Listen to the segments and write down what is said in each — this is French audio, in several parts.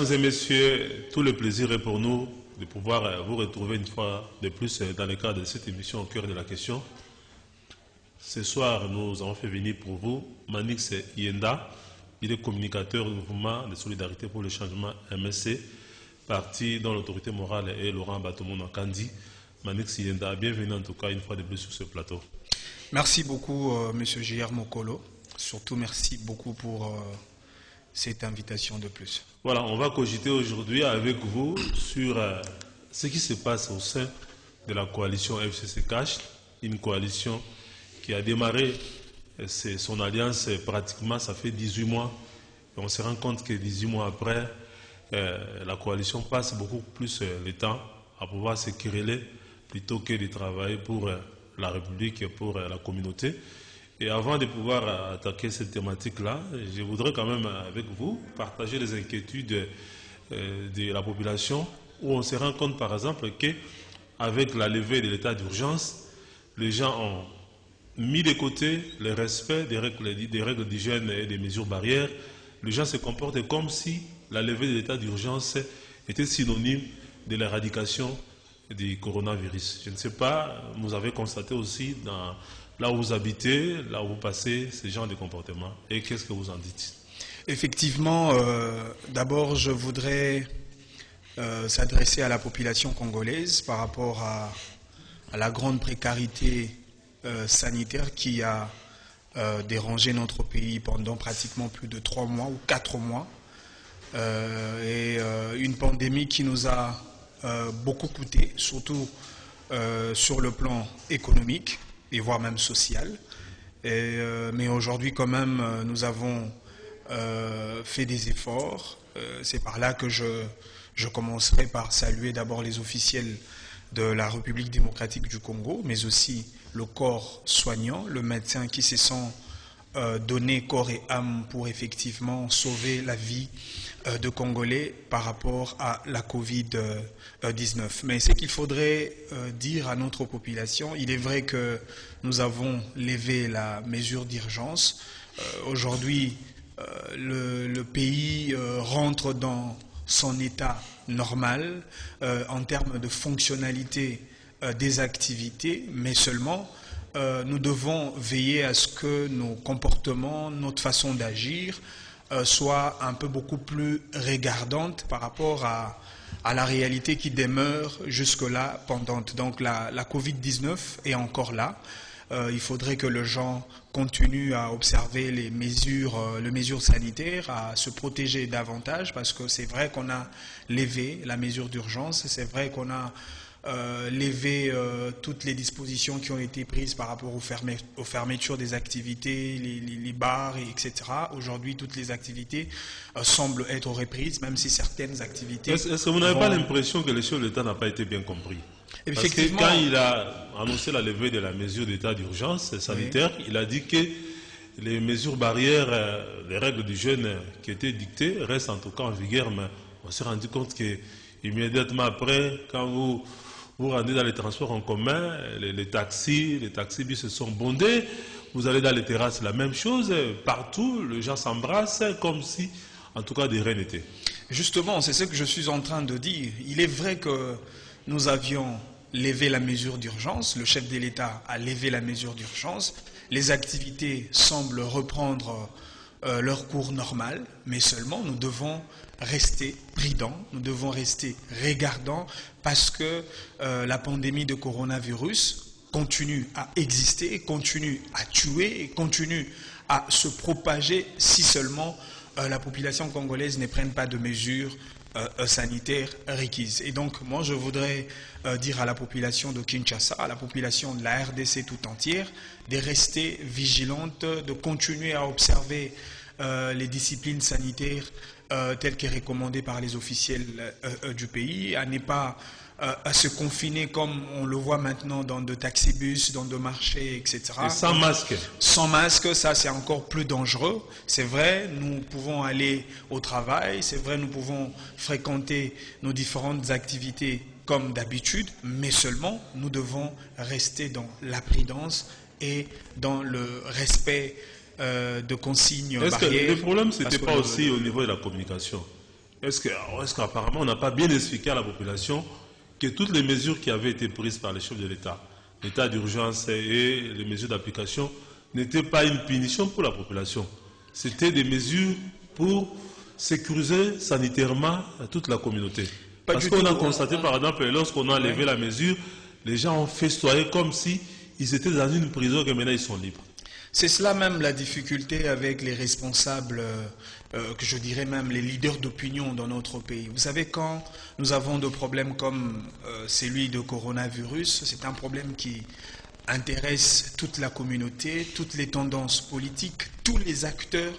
Mesdames et messieurs, tout le plaisir est pour nous de pouvoir vous retrouver une fois de plus dans le cadre de cette émission au cœur de la question. Ce soir, nous avons fait venir pour vous Manix Yenda. Il est communicateur du mouvement de solidarité pour le changement MSC, parti dont l'autorité morale est Laurent Batomon Kandi. Manix Yenda, bienvenue en tout cas une fois de plus sur ce plateau. Merci beaucoup, Monsieur J.R. Mokolo. Surtout, merci beaucoup pour cette invitation de plus. Voilà, on va cogiter aujourd'hui avec vous sur ce qui se passe au sein de la coalition FCC Cash, une coalition qui a démarré son alliance pratiquement, ça fait 18 mois. Et on se rend compte que 18 mois après, la coalition passe beaucoup plus le temps à pouvoir se quereller plutôt que de travailler pour la République et pour la communauté. Et avant de pouvoir attaquer cette thématique-là, je voudrais quand même avec vous partager les inquiétudes de la population, où on se rend compte par exemple qu'avec la levée de l'état d'urgence, les gens ont mis de côté le respect des règles d'hygiène et des mesures barrières. Les gens se comportent comme si la levée de l'état d'urgence était synonyme de l'éradication du coronavirus. Je ne sais pas, vous avez constaté aussi là où vous habitez, là où vous passez, ce genre de comportement. Et qu'est-ce que vous en dites? Effectivement, d'abord, je voudrais s'adresser à la population congolaise par rapport à la grande précarité sanitaire qui a dérangé notre pays pendant pratiquement plus de 3 mois ou 4 mois. Et une pandémie qui nous a beaucoup coûté, surtout sur le plan économique et voire même social. Mais aujourd'hui, quand même, nous avons fait des efforts. C'est par là que je commencerai par saluer d'abord les officiels de la République démocratique du Congo, mais aussi le corps soignant, le médecin qui se sont donné corps et âme pour effectivement sauver la vie de Congolais par rapport à la Covid-19. Mais ce qu'il faudrait dire à notre population, il est vrai que nous avons levé la mesure d'urgence. Aujourd'hui, le pays rentre dans son état normal en termes de fonctionnalité des activités, mais seulement nous devons veiller à ce que nos comportements, notre façon d'agir soit un peu beaucoup plus regardante par rapport à la réalité qui demeure jusque-là pendante. Donc la Covid-19 est encore là. Il faudrait que les gens continuent à observer les mesures sanitaires, à se protéger davantage, parce que c'est vrai qu'on a levé la mesure d'urgence, c'est vrai qu'on a levé toutes les dispositions qui ont été prises par rapport aux fermetures des activités, les bars, etc. Aujourd'hui, toutes les activités semblent être reprises, même si certaines activités... Est-ce que vous n'avez pas l'impression que le chef de l'État n'a pas été bien compris? Parce que quand il a annoncé la levée de la mesure d'état d'urgence sanitaire, oui, il a dit que les mesures barrières, les règles d'hygiène qui étaient dictées restent en tout cas en vigueur, mais on s'est rendu compte qu'immédiatement après, quand vous rendez dans les transports en commun, les taxis bus se sont bondés, vous allez dans les terrasses, la même chose, partout, les gens s'embrassent comme si, en tout cas, de rien n'était. Justement, c'est ce que je suis en train de dire. Il est vrai que nous avions levé la mesure d'urgence, le chef de l'État a levé la mesure d'urgence, les activités semblent reprendre leur cours normal, mais seulement nous devons rester prudents, nous devons rester regardants parce que la pandémie de coronavirus continue à exister, continue à tuer et continue à se propager si seulement la population congolaise ne prenne pas de mesures sanitaires requises. Et donc, moi, je voudrais dire à la population de Kinshasa, à la population de la RDC tout entière, de rester vigilante, de continuer à observer les disciplines sanitaires telles que recommandées par les officiels du pays, à ne pas à se confiner comme on le voit maintenant dans de taxibus, dans de marchés, etc. Et sans masque. Sans masque, ça c'est encore plus dangereux. C'est vrai, nous pouvons aller au travail, c'est vrai, nous pouvons fréquenter nos différentes activités comme d'habitude, mais seulement nous devons rester dans la prudence et dans le respect de consignes barrières. Est-ce que le problème, ce n'était pas aussi au niveau de la communication? Est-ce qu'apparemment on n'a pas bien expliqué à la population que toutes les mesures qui avaient été prises par les chefs de l'État, l'état d'urgence et les mesures d'application, n'étaient pas une punition pour la population. C'était des mesures pour sécuriser sanitairement toute la communauté. Parce qu'on a constaté, par exemple, lorsqu'on a levé la mesure, les gens ont festoyé comme si ils étaient dans une prison et maintenant ils sont libres. C'est cela même la difficulté avec les responsables, que je dirais même les leaders d'opinion dans notre pays. Vous savez, quand nous avons des problèmes comme celui de coronavirus, c'est un problème qui intéresse toute la communauté, toutes les tendances politiques, tous les acteurs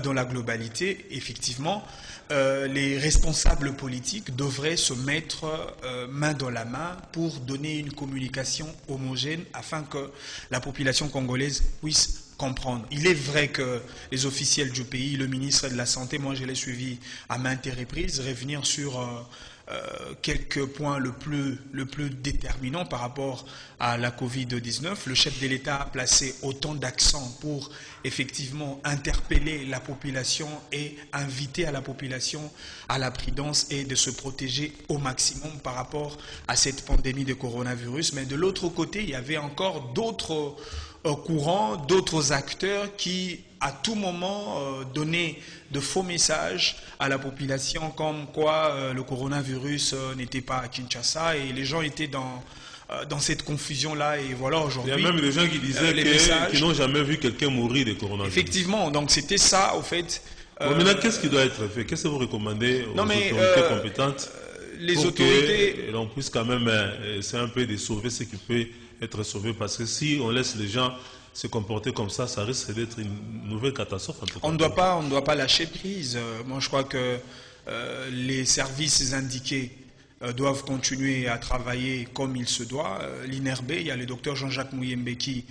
dans la globalité. Effectivement, les responsables politiques devraient se mettre main dans la main pour donner une communication homogène afin que la population congolaise puisse comprendre. Il est vrai que les officiels du pays, le ministre de la Santé, moi je l'ai suivi à maintes reprises, revenir sur quelques points le plus déterminants par rapport à la Covid-19. Le chef de l'État a placé autant d'accent pour effectivement interpeller la population et inviter à la population à la prudence et de se protéger au maximum par rapport à cette pandémie de coronavirus. Mais de l'autre côté, il y avait encore d'autres courants, d'autres acteurs qui à tout moment donnaient de faux messages à la population comme quoi le coronavirus n'était pas à Kinshasa et les gens étaient dans cette confusion-là. Et voilà, aujourd'hui, il y a même des gens qui disaient qu'ils n'ont jamais vu quelqu'un mourir de coronavirus. Effectivement, donc c'était ça, au fait. Bon, maintenant, qu'est-ce qui doit être fait? Qu'est-ce que vous recommandez aux autorités compétentes les pour autorités... que l'on puisse quand même essayer un peu de sauver ce qui peut être sauvé? Parce que si on laisse les gens se comporter comme ça risque d'être une nouvelle catastrophe. En tout cas. On ne doit pas lâcher prise. Moi, je crois que les services indiqués doivent continuer à travailler comme il se doit. L'INRB, il y a le docteur Jean-Jacques Mouyembe qui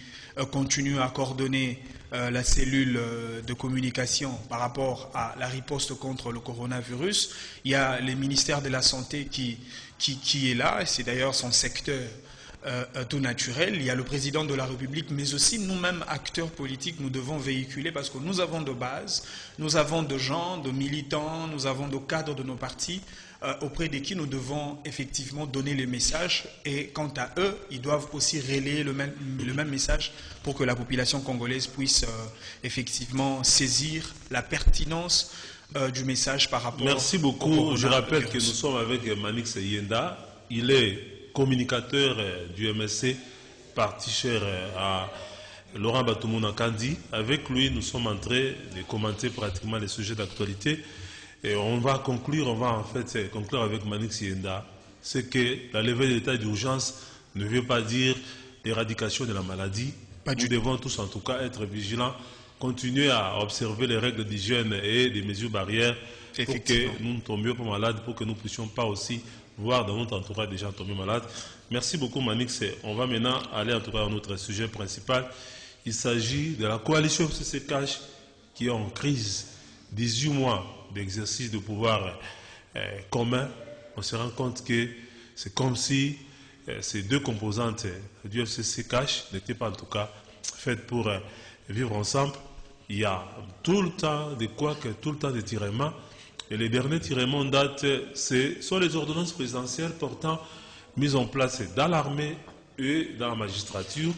continue à coordonner la cellule de communication par rapport à la riposte contre le coronavirus. Il y a le ministère de la Santé qui est là, et c'est d'ailleurs son secteur tout naturel. Il y a le président de la République, mais aussi nous-mêmes, acteurs politiques, nous devons véhiculer parce que nous avons de base, nous avons de gens, de militants, nous avons de cadres de nos partis auprès de qui nous devons effectivement donner les messages et quant à eux, ils doivent aussi relayer le même message pour que la population congolaise puisse effectivement saisir la pertinence du message par rapport Merci beaucoup. Je rappelle que nous sommes avec Manix Yenda. Il est communicateur du MSC, parti cher à Laurent Batoumou Kandi. Avec lui, nous sommes en train de commenter pratiquement les sujets d'actualité. Et on va conclure avec Manix Yenda. C'est que la levée de l'état d'urgence ne veut pas dire l'éradication de la maladie. Nous devons tous en tout cas être vigilants, continuer à observer les règles d'hygiène et des mesures barrières pour que nous ne tombions pas malades, pour que nous ne puissions pas aussi voir dans notre entourage des gens tomber malades. Merci beaucoup Manix. On va maintenant aller en tout cas à notre sujet principal. Il s'agit de la coalition FCC-CACH qui est en crise. 18 mois d'exercice de pouvoir commun. On se rend compte que c'est comme si ces deux composantes du FCC-CACH n'étaient pas en tout cas faites pour vivre ensemble. Il y a tout le temps de tout le temps de tiraillements. Et les derniers tiraillements datent, ce sont les ordonnances présidentielles portant mise en place dans l'armée et dans la magistrature.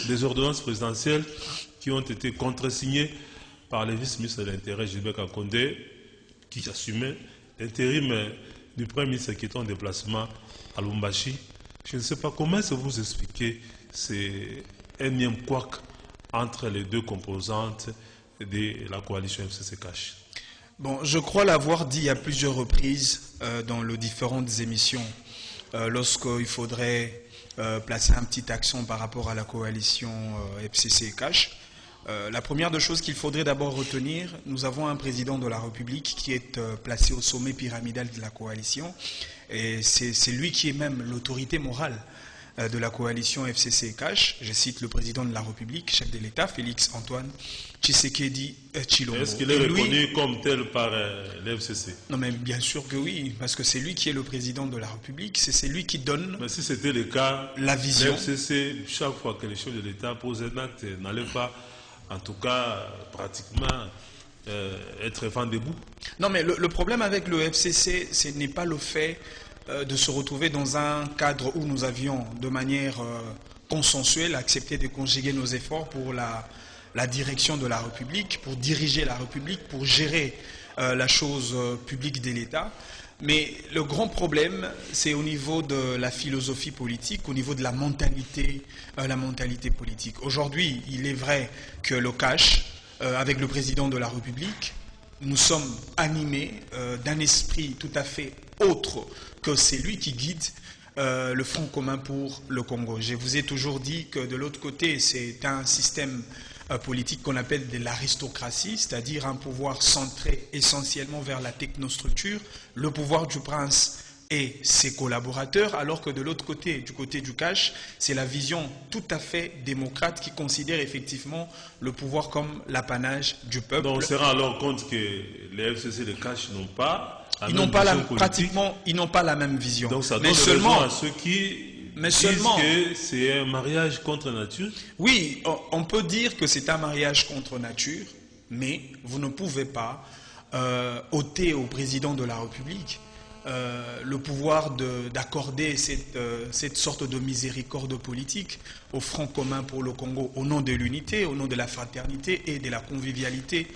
Des ordonnances présidentielles qui ont été contresignées par le vice-ministre de l'Intérieur, Gilbert Kakondé, qui assumait l'intérim du Premier ministre qui est en déplacement à Lubumbashi. Je ne sais pas comment vous expliquer ces énièmes couacs entre les deux composantes de la coalition FCC-CACH. Bon, je crois l'avoir dit à plusieurs reprises dans les différentes émissions, lorsqu'il faudrait placer un petit accent par rapport à la coalition FCC-CACH. La première des choses qu'il faudrait d'abord retenir, nous avons un président de la République qui est placé au sommet pyramidal de la coalition, et c'est lui qui est même l'autorité morale de la coalition FCC-CACH. Je cite le président de la République, chef de l'État, Félix Antoine Tshisekedi Tshilombo. Est-ce qu'il est reconnu comme tel par l'FCC? Non, mais bien sûr que oui, parce que c'est lui qui est le président de la République, c'est lui qui donne mais si c'était le cas, la vision. L'FCC, chaque fois que le chef de l'État pose un acte, n'allait pas, en tout cas, pratiquement être vent debout. Non, mais le problème avec le FCC, ce n'est pas le fait de se retrouver dans un cadre où nous avions de manière consensuelle accepté de conjuguer nos efforts pour la direction de la République, pour diriger la République, pour gérer la chose publique de l'État. Mais le grand problème, c'est au niveau de la philosophie politique, au niveau de la mentalité politique. Aujourd'hui, il est vrai que le cash, avec le président de la République, nous sommes animés d'un esprit tout à fait autre que celui qui guide le Front commun pour le Congo. Je vous ai toujours dit que de l'autre côté, c'est un système politique qu'on appelle de l'aristocratie, c'est-à-dire un pouvoir centré essentiellement vers la technostructure, le pouvoir du prince et ses collaborateurs, alors que de l'autre côté, du côté du cash, c'est la vision tout à fait démocrate qui considère effectivement le pouvoir comme l'apanage du peuple. Donc on se rend alors compte que les FCC et le cash n'ont pas la ils même n'ont pas vision politique. Pratiquement, ils n'ont pas la même vision. Donc ça donne mais seulement raison à ceux qui disent que c'est un mariage contre nature. Oui, on peut dire que c'est un mariage contre nature, mais vous ne pouvez pas ôter au président de la République le pouvoir d'accorder cette sorte de miséricorde politique au Front commun pour le Congo au nom de l'unité, au nom de la fraternité et de la convivialité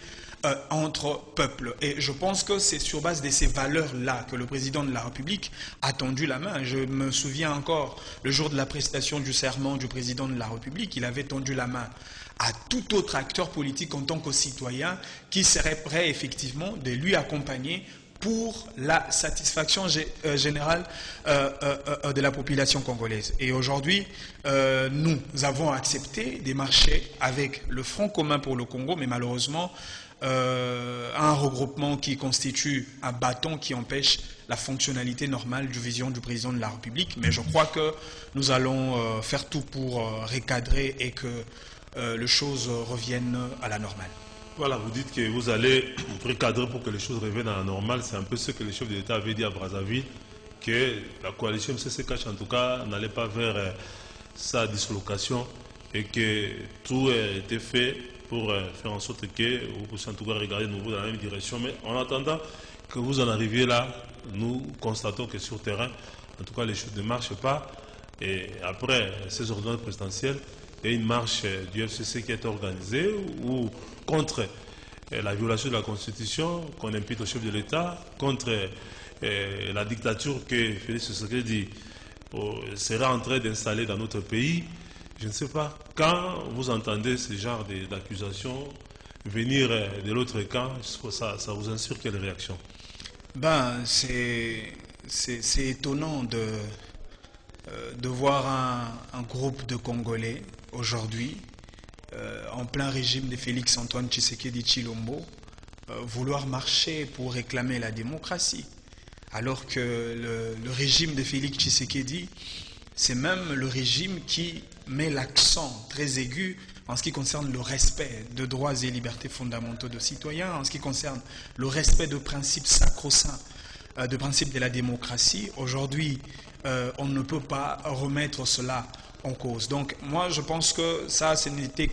entre peuples. Et je pense que c'est sur base de ces valeurs-là que le président de la République a tendu la main. Je me souviens encore, le jour de la prestation du serment du président de la République, il avait tendu la main à tout autre acteur politique en tant que citoyen qui serait prêt effectivement de lui accompagner pour la satisfaction générale de la population congolaise. Et aujourd'hui, nous avons accepté de marcher avec le Front commun pour le Congo, mais malheureusement, un regroupement qui constitue un bâton qui empêche la fonctionnalité normale du vision du président de la République. Mais je crois que nous allons faire tout pour recadrer et que les choses reviennent à la normale. Voilà, vous dites que vous allez recadrer pour que les choses reviennent à la normale. C'est un peu ce que le chef de l'État avait dit à Brazzaville, que la coalition MCC-Cash, en tout cas, n'allait pas vers sa dislocation et que tout était fait pour faire en sorte que vous puissiez en tout cas regarder nouveau dans la même direction. Mais en attendant que vous en arriviez là, nous constatons que sur terrain, en tout cas, les choses ne marchent pas. Et après ces ordonnances présidentielles, il y a une marche du FCC qui est organisée où, contre la violation de la Constitution qu'on impute au chef de l'État, contre la dictature que Félix Tshisekedi sera en train d'installer dans notre pays. Je ne sais pas, quand vous entendez ce genre d'accusations venir de l'autre camp, ça vous inspire quelle réaction? C'est étonnant de voir un groupe de Congolais aujourd'hui, en plein régime de Félix-Antoine Tshisekedi Tshilombo, vouloir marcher pour réclamer la démocratie. Alors que le régime de Félix Tshisekedi, c'est même le régime qui met l'accent très aigu en ce qui concerne le respect de droits et libertés fondamentaux de citoyens, en ce qui concerne le respect de principes sacro-saints, de principes de la démocratie. Aujourd'hui, on ne peut pas remettre cela en cause. Donc moi, je pense que ça, ce n'était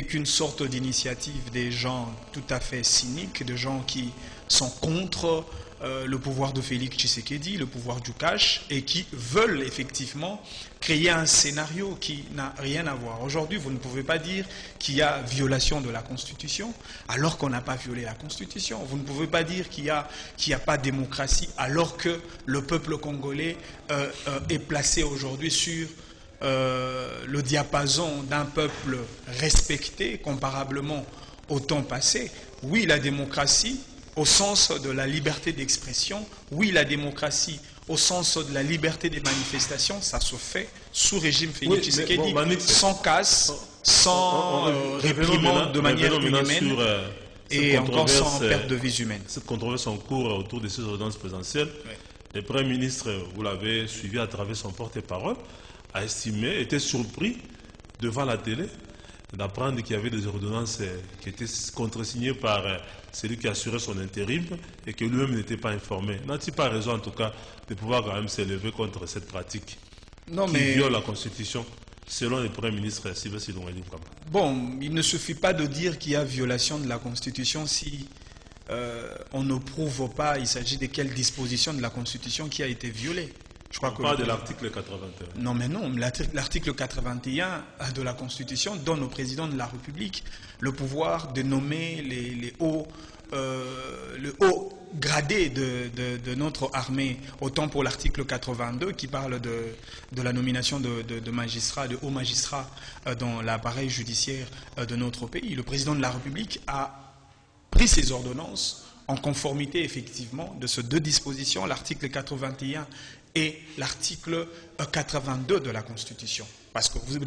qu'une sorte d'initiative des gens tout à fait cyniques, de gens qui sont contre le pouvoir de Félix Tshisekedi, le pouvoir du cash, et qui veulent effectivement créer un scénario qui n'a rien à voir. Aujourd'hui, vous ne pouvez pas dire qu'il y a violation de la Constitution alors qu'on n'a pas violé la Constitution. Vous ne pouvez pas dire qu'il n'y a pas de démocratie alors que le peuple congolais est placé aujourd'hui sur le diapason d'un peuple respecté comparablement au temps passé. Oui, la démocratie au sens de la liberté d'expression, oui, la démocratie au sens de la liberté des manifestations, ça se fait sous régime Félix Tshisekedi, sans casse, sans réprimande de manière inhumaine et encore sans perte de vies humaines. Cette controverse en cours autour de ces ordonnances présidentielles, le Premier ministre, vous l'avez suivi à travers son porte-parole, a estimé, était surpris devant la télé d'apprendre qu'il y avait des ordonnances qui étaient contresignées par celui qui assurait son intérim et que lui-même n'était pas informé. N'a-t-il pas raison en tout cas de pouvoir quand même s'élever contre cette pratique qui viole la Constitution? selon le Premier ministre Sylvestre Ilunga Ilunkamba? Bon, il ne suffit pas de dire qu'il y a violation de la Constitution si on ne prouve pas, il s'agit de quelle disposition de la Constitution qui a été violée. Je crois on parle de l'article 81. Non, mais non, l'article 81 de la Constitution donne au président de la République le pouvoir de nommer le haut gradé de notre armée, autant pour l'article 82 qui parle de la nomination de magistrats, de hauts magistrats dans l'appareil judiciaire de notre pays. Le président de la République a pris ses ordonnances en conformité effectivement de ces deux dispositions, l'article 81 et l'article 82 de la Constitution. Parce que vous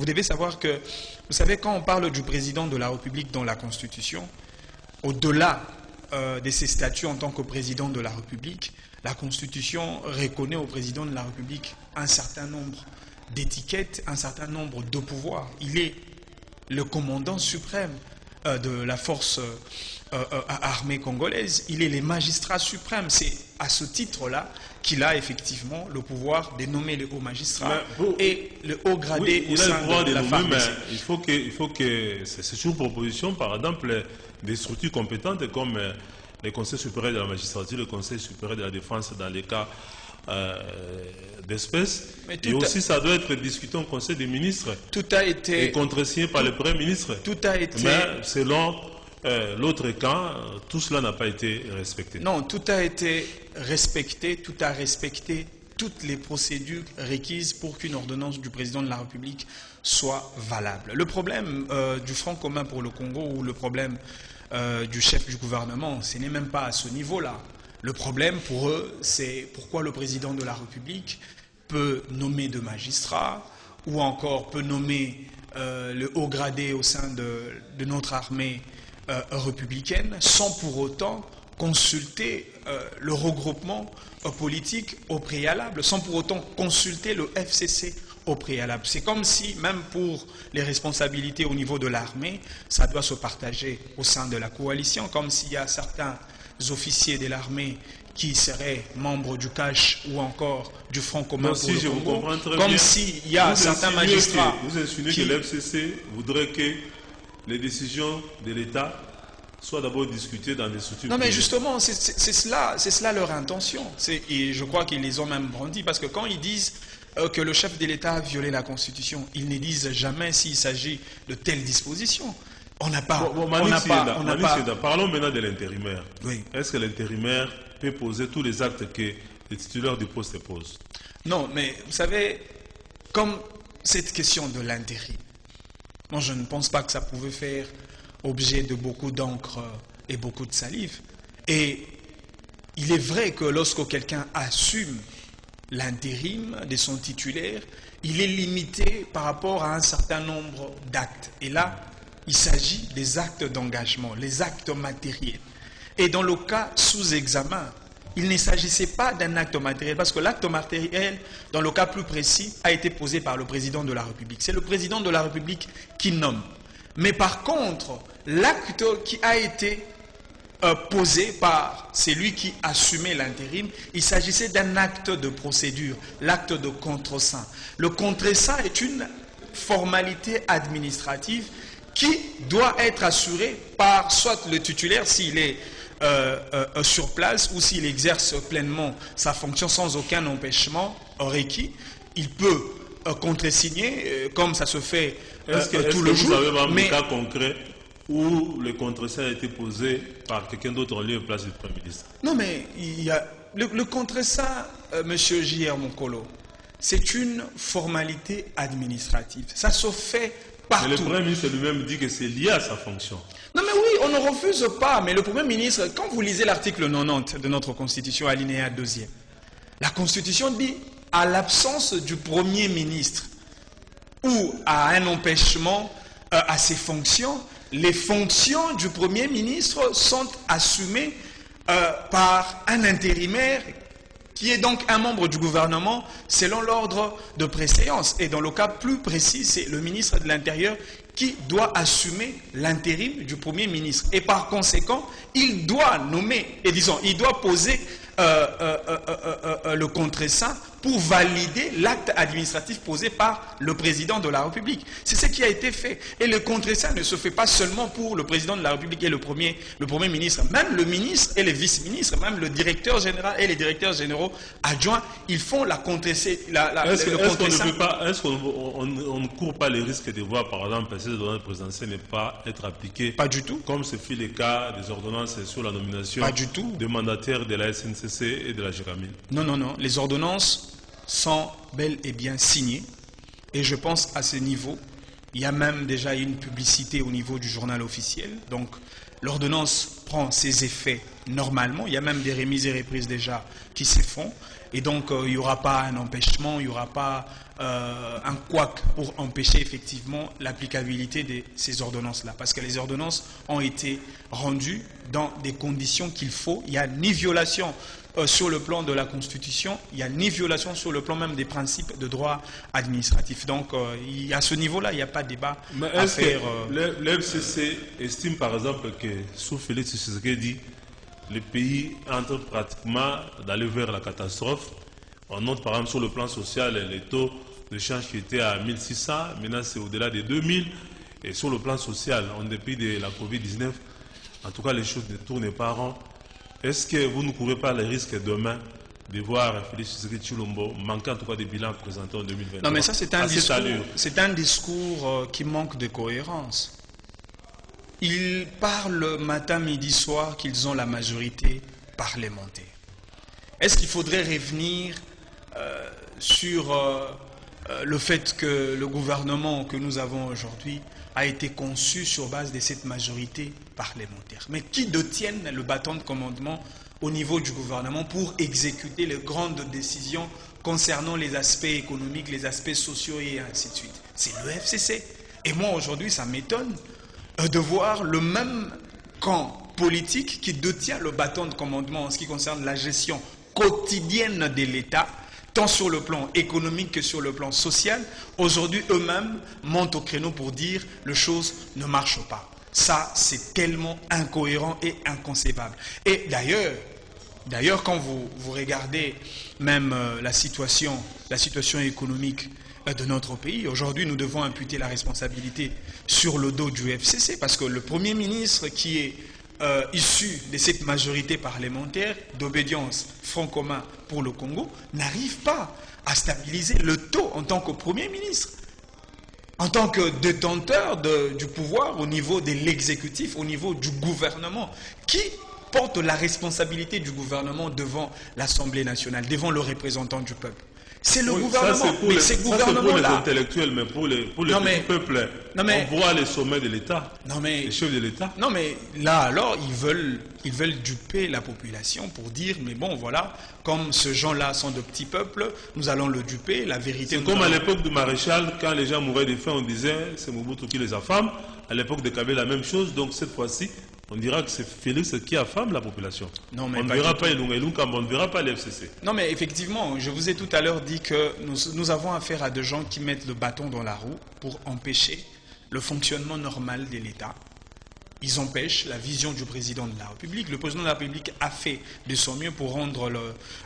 devez savoir que, vous savez, quand on parle du président de la République dans la Constitution, au-delà de ses statuts en tant que président de la République, la Constitution reconnaît au président de la République un certain nombre d'étiquettes, un certain nombre de pouvoirs. Il est le commandant suprême de la force armée congolaise, il est le magistrat suprême. C'est à ce titre-là qu'il a effectivement le pouvoir de nommer les hauts magistrats et le haut gradé au sein de la FARDC. Il faut que c'est sur proposition, par exemple, des structures compétentes comme le Conseil supérieur de la magistrature, le Conseil supérieur de la défense dans les cas d'espèces. Et aussi, ça doit être discuté au Conseil des ministres. Tout a été... Et contresigné par le Premier ministre. Tout a été... Mais selon l'autre camp, tout cela n'a pas été respecté. Non, tout a été respecté, tout a respecté toutes les procédures requises pour qu'une ordonnance du président de la République soit valable. Le problème du Front commun pour le Congo ou le problème du chef du gouvernement, ce n'est même pas à ce niveau-là. Le problème pour eux, c'est pourquoi le président de la République peut nommer de magistrats ou encore peut nommer le haut gradé au sein de notre armée républicaine sans pour autant consulter le regroupement politique au préalable, sans pour autant consulter le FCC au préalable. C'est comme si, même pour les responsabilités au niveau de l'armée, ça doit se partager au sein de la coalition, comme s'il y a certains officiers de l'armée qui seraient membres du CACH ou encore du Front commun pour le Congo, comme s'il y a certains magistrats... Vous insinuez que l'FCC voudrait que les décisions de l'État soient d'abord discutées dans des structures... Non mais justement, c'est cela leur intention. Et je crois qu'ils les ont même brandis, parce que quand ils disent que le chef de l'État a violé la Constitution, ils ne disent jamais s'il s'agit de telles dispositions. On n'a pas... Parlons maintenant de l'intérimaire. Oui. Est-ce que l'intérimaire peut poser tous les actes que les titulaires du poste posent? Non, mais vous savez, comme cette question de l'intérim, moi je ne pense pas que ça pouvait faire objet de beaucoup d'encre et beaucoup de salive. Et il est vrai que lorsque quelqu'un assume l'intérim de son titulaire, il est limité par rapport à un certain nombre d'actes. Et là, il s'agit des actes d'engagement, les actes matériels. Et dans le cas sous examen, il ne s'agissait pas d'un acte matériel, parce que l'acte matériel, dans le cas plus précis, a été posé par le président de la République. C'est le président de la République qui nomme. Mais par contre, l'acte qui a été posé par celui qui assumait l'intérim, il s'agissait d'un acte de procédure, l'acte de contreseing. Le contreseing est une formalité administrative qui doit être assurée par soit le titulaire s'il est sur place ou s'il exerce pleinement sa fonction sans aucun empêchement requis. Il peut contresigner comme ça se fait tout le jour. Vous avez un cas concret où le contreseing a été posé par quelqu'un d'autre en lieu et place du Premier ministre? Non, mais il y a le contreseing, monsieur J.R. Mokolo, c'est une formalité administrative. Ça se fait partout. Mais le Premier ministre lui-même dit que c'est lié à sa fonction. Non mais oui, on ne refuse pas, mais le Premier ministre, quand vous lisez l'article 90 de notre Constitution, alinéa 2e, la Constitution dit, à l'absence du Premier ministre ou à un empêchement à ses fonctions, les fonctions du Premier ministre sont assumées par un intérimaire qui est donc un membre du gouvernement selon l'ordre de préséance. Et dans le cas plus précis, c'est le ministre de l'Intérieur qui doit assumer l'intérim du Premier ministre. Et par conséquent, il doit nommer, et disons, il doit poser le contreseing pour valider l'acte administratif posé par le président de la République. C'est ce qui a été fait. Et le contre ça ne se fait pas seulement pour le président de la République et le premier ministre. Même le ministre et les vice-ministres, même le directeur général et les directeurs généraux adjoints, ils font la contre-ça. Est-ce qu'on ne court pas les risques de voir, par exemple, ces ordonnances présidentielles ne pas être appliquées? Pas du tout. Comme ce fut le cas des ordonnances sur la nomination pas du tout. des mandataires de la SNCC et de la Géramine. Non, non, non. Les ordonnances sont bel et bien signées. Et je pense à ce niveau, il y a même déjà une publicité au niveau du journal officiel. Donc, l'ordonnance prend ses effets normalement. Il y a même des remises et reprises déjà qui se font. Et donc, il n'y aura pas un empêchement, il n'y aura pas un couac pour empêcher effectivement l'applicabilité de ces ordonnances-là. Parce que les ordonnances ont été rendues dans des conditions qu'il faut. Il n'y a ni violation sur le plan de la Constitution, il n'y a ni violation sur le plan même des principes de droit administratif. Donc, à ce niveau-là, il n'y a pas de débat à faire. L'FCC estime par exemple que sous Félix Tshisekedi, le pays entre pratiquement d'aller vers la catastrophe. On note par exemple sur le plan social, les taux de change qui étaient à 1600, maintenant c'est au-delà de 2000. Et sur le plan social, en dépit de la Covid-19, en tout cas les choses ne tournent pas rond. Est-ce que vous ne courez pas le risque demain de voir Félix Tshisekedi Tshilombo manquer en tout cas des bilans présentés en 2020? Non mais ça c'est un discours qui manque de cohérence. Ils parlent matin, midi, soir qu'ils ont la majorité parlementaire. Est-ce qu'il faudrait revenir sur le fait que le gouvernement que nous avons aujourd'hui a été conçu sur base de cette majorité parlementaire? Mais qui détienne le bâton de commandement au niveau du gouvernement pour exécuter les grandes décisions concernant les aspects économiques, les aspects sociaux et ainsi de suite? C'est le FCC. Et moi aujourd'hui, ça m'étonne de voir le même camp politique qui détient le bâton de commandement en ce qui concerne la gestion quotidienne de l'État, tant sur le plan économique que sur le plan social. Aujourd'hui, eux-mêmes montent au créneau pour dire « les choses ne marchent pas ». Ça, c'est tellement incohérent et inconcevable. Et d'ailleurs, quand vous regardez même la situation économique de notre pays, aujourd'hui, nous devons imputer la responsabilité sur le dos du FCC, parce que le Premier ministre qui est issu de cette majorité parlementaire d'obédience Front commun pour le Congo n'arrive pas à stabiliser le taux en tant que Premier ministre, en tant que détenteur du pouvoir au niveau de l'exécutif, au niveau du gouvernement, qui porte la responsabilité du gouvernement devant l'Assemblée nationale, devant le représentant du peuple. C'est le gouvernement. Mais c'est pour les intellectuels, mais pour le peuple, on voit les sommets de l'État, les chefs de l'État. Non mais là alors, ils veulent duper la population pour dire, mais bon voilà, comme ces gens-là sont de petits peuples, nous allons le duper, la vérité... C'est comme à l'époque du maréchal, quand les gens mouraient de faim, on disait, c'est Mobutu qui les affame. À l'époque de Kabila, la même chose, donc cette fois-ci, on dira que c'est Félix qui affame la population. Non, mais on ne verra pas Ilunga, on ne verra pas l'FCC. Non, mais effectivement, je vous ai tout à l'heure dit que nous avons affaire à des gens qui mettent le bâton dans la roue pour empêcher le fonctionnement normal de l'État. Ils empêchent la vision du président de la République. Le président de la République a fait de son mieux pour rendre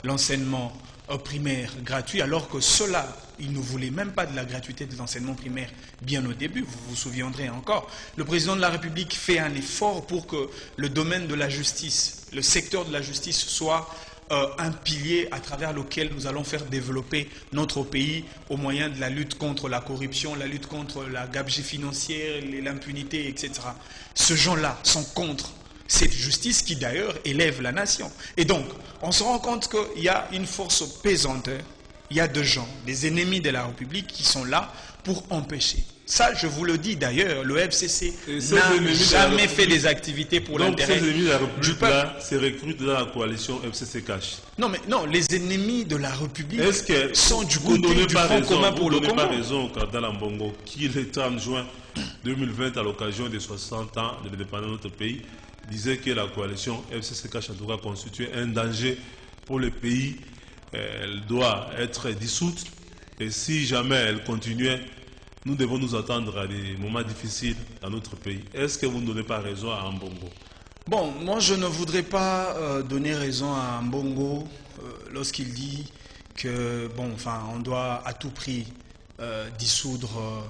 l'enseignement primaire gratuit, alors que ceux-là, ils ne voulaient même pas de la gratuité de l'enseignement primaire bien au début, vous vous souviendrez encore. Le président de la République fait un effort pour que le domaine de la justice, le secteur de la justice soit un pilier à travers lequel nous allons faire développer notre pays au moyen de la lutte contre la corruption, la lutte contre la gabegie financière, l'impunité, etc. Ces gens-là sont contre cette justice qui d'ailleurs élève la nation. Et donc, on se rend compte qu'il y a une force pesanteur, il y a des gens, des ennemis de la République qui sont là pour empêcher. Ça, je vous le dis d'ailleurs, le FCC n'a jamais fait des activités pour l'intérêt du peuple. Là, se recrutent dans la coalition FCC Cash. Non, mais non, les ennemis de la République sont du côté du Front commun pour le Congo. Vous ne donnez pas raison au candidat Mbongo qui, le 30 juin 2020, à l'occasion des 60 ans de l'indépendance de notre pays, disait que la coalition FCC Cash en tout cas constituait un danger pour le pays. Elle doit être dissoute et si jamais elle continuait, nous devons nous attendre à des moments difficiles dans notre pays. Est-ce que vous ne donnez pas raison à Mbongo? Bon, moi je ne voudrais pas donner raison à Mbongo lorsqu'il dit que, bon, enfin, on doit à tout prix dissoudre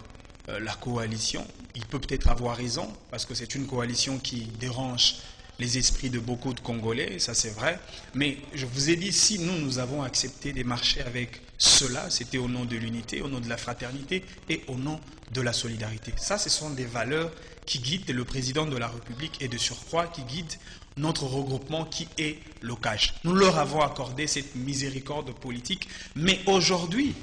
la coalition. Il peut peut-être avoir raison, parce que c'est une coalition qui dérange les esprits de beaucoup de Congolais, ça c'est vrai. Mais je vous ai dit, si nous avons accepté de marcher avec cela, c'était au nom de l'unité, au nom de la fraternité et au nom de la solidarité. Ça, ce sont des valeurs qui guident le président de la République et de surcroît qui guident notre regroupement qui est le CAJ. Nous leur avons accordé cette miséricorde politique, mais aujourd'hui,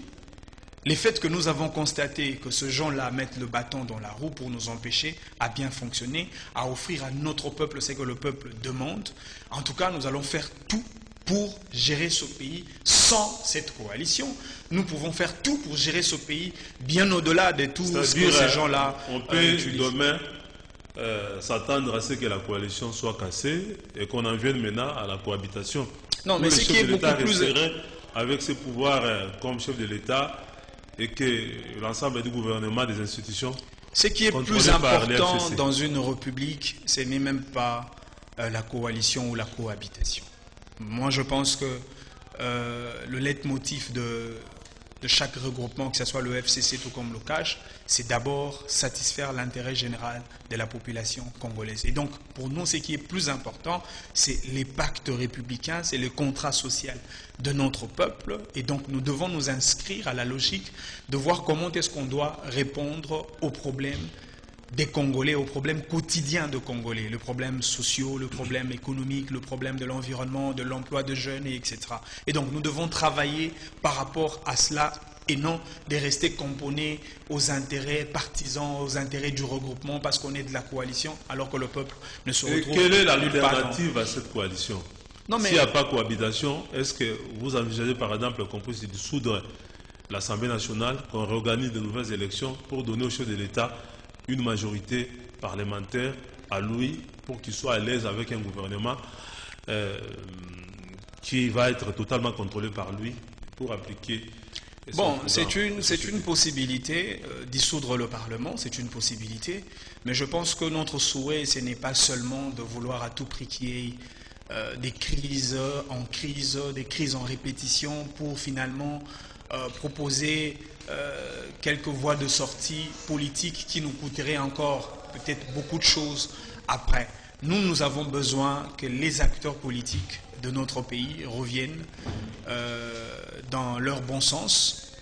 les faits que nous avons constaté que ces gens-là mettent le bâton dans la roue pour nous empêcher à bien fonctionner, à offrir à notre peuple ce que le peuple demande. En tout cas, nous allons faire tout pour gérer ce pays sans cette coalition. Nous pouvons faire tout pour gérer ce pays bien au-delà de tout ce que ces gens-là on peut demain s'attendre à ce que la coalition soit cassée et qu'on en vienne maintenant à la cohabitation. Non, mais ce qui est beaucoup plus... Avec ses pouvoirs comme chef de l'État et que l'ensemble du gouvernement, des institutions... Ce qui est plus important dans une république, ce n'est même pas la coalition ou la cohabitation. Moi, je pense que le leitmotiv de chaque regroupement, que ce soit le FCC tout comme le CAJ, c'est d'abord satisfaire l'intérêt général de la population congolaise. Et donc, pour nous, ce qui est plus important, c'est les pactes républicains, c'est le contrat social de notre peuple. Et donc, nous devons nous inscrire à la logique de voir comment est-ce qu'on doit répondre aux problèmes des Congolais, aux problèmes quotidiens de Congolais, le problème sociaux, le problème économique, le problème de l'environnement, de l'emploi de jeunes, etc. Et donc nous devons travailler par rapport à cela et non de rester cramponnés aux intérêts partisans, aux intérêts du regroupement parce qu'on est de la coalition alors que le peuple ne se retrouve. Quelle est l'alternative à cette coalition? S'il n'y a pas cohabitation, est-ce que vous envisagez par exemple qu'on puisse dissoudre l'Assemblée nationale, qu'on réorganise de nouvelles élections pour donner au chef de l'État une majorité parlementaire à lui pour qu'il soit à l'aise avec un gouvernement qui va être totalement contrôlé par lui pour appliquer... Bon, c'est une possibilité, dissoudre le Parlement, c'est une possibilité, mais je pense que notre souhait, ce n'est pas seulement de vouloir à tout prix qu'il y ait des crises en répétition pour finalement proposer quelques voies de sortie politiques qui nous coûteraient encore peut-être beaucoup de choses après. Nous avons besoin que les acteurs politiques de notre pays reviennent dans leur bon sens,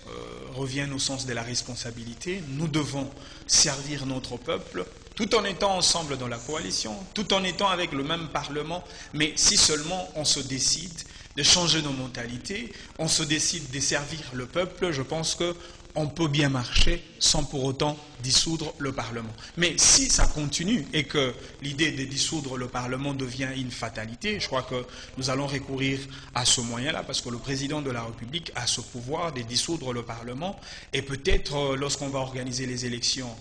reviennent au sens de la responsabilité. Nous devons servir notre peuple tout en étant ensemble dans la coalition, tout en étant avec le même Parlement, mais si seulement on se décide de changer nos mentalités, on se décide de servir le peuple, je pense qu'on peut bien marcher sans pour autant dissoudre le Parlement. Mais si ça continue et que l'idée de dissoudre le Parlement devient une fatalité, je crois que nous allons recourir à ce moyen-là parce que le président de la République a ce pouvoir de dissoudre le Parlement et peut-être lorsqu'on va organiser les élections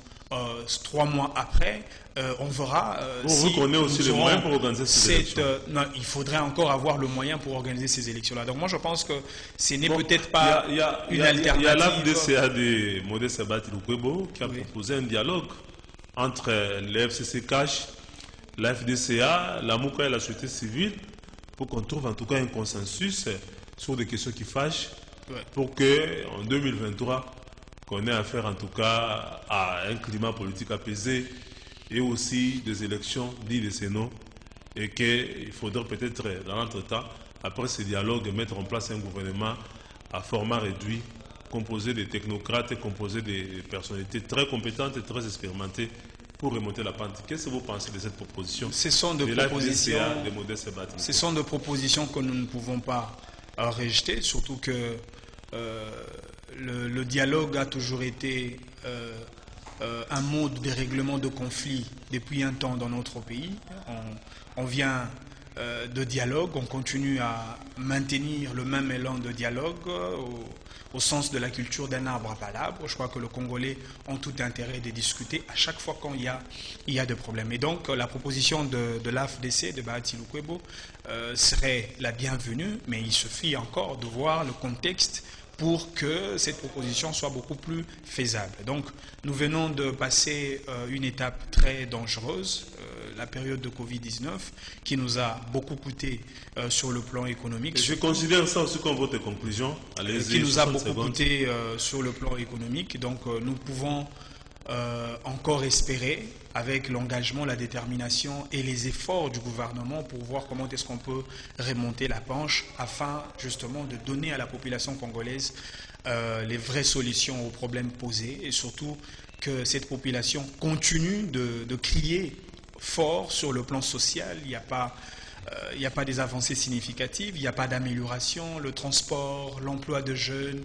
3 mois après, on verra si vous connaissez aussi les moyens pour organiser ces élections. Non, il faudrait encore avoir le moyen pour organiser ces élections-là. Donc moi je pense que ce n'est peut-être pas une alternative. Il y a l'AFDCA de Modeste Sabati Lukwebo qui a proposé un dialogue entre le FCC CAJ, la FDCA, la MOUCA et la société civile pour qu'on trouve en tout cas un consensus sur des questions qui fâchent pour qu'en 2023, qu'on ait affaire en tout cas à un climat politique apaisé et aussi des élections dignes de ces noms et qu'il faudrait peut-être dans l'entretemps, après ces dialogues, mettre en place un gouvernement à format réduit, composé de technocrates et composé de personnalités très compétentes et très expérimentées pour remonter la pente. Qu'est-ce que vous pensez de cette proposition? Ce sont des propositions que nous ne pouvons pas rejeter, surtout que le dialogue a toujours été un mode de règlement de conflits depuis un temps dans notre pays. On vient de dialogue, on continue à maintenir le même élan de dialogue au sens de la culture d'un arbre à palabre. Je crois que les Congolais ont tout intérêt de discuter à chaque fois qu'il y a des problèmes. Et donc la proposition de l'AFDC, de Bahati Lukwebo, serait la bienvenue, mais il suffit encore de voir le contexte pour que cette proposition soit beaucoup plus faisable. Donc, nous venons de passer une étape très dangereuse, la période de Covid-19, qui nous a beaucoup coûté sur le plan économique. Je considère ça aussi comme votre conclusion. Qui nous a beaucoup coûté sur le plan économique. Donc, nous pouvons encore espérer, avec l'engagement, la détermination et les efforts du gouvernement pour voir comment est-ce qu'on peut remonter la pente afin justement de donner à la population congolaise les vraies solutions aux problèmes posés et surtout que cette population continue de crier fort sur le plan social. Il n'y a pas des avancées significatives, il n'y a pas d'amélioration, le transport, l'emploi de jeunes,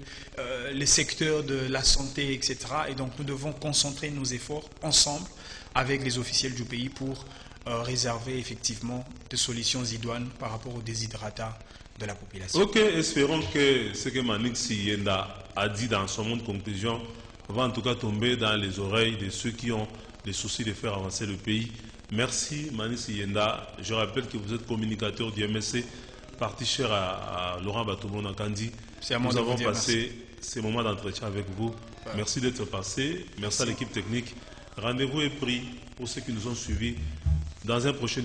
les secteurs de la santé, etc. Et donc nous devons concentrer nos efforts ensemble avec les officiels du pays pour réserver effectivement des solutions idoines par rapport aux déshydratats de la population. Ok, espérons que ce que Manik Siyenda a dit dans son mot de conclusion va en tout cas tomber dans les oreilles de ceux qui ont les soucis de faire avancer le pays. Merci Manik Siyenda. Je rappelle que vous êtes communicateur du MSC, parti cher à Laurent Gbatobo Nakandi. Nous avons passé ces moments d'entretien avec vous. Merci d'être passé. Merci à l'équipe technique. Rendez-vous est pris pour ceux qui nous ont suivis dans un prochain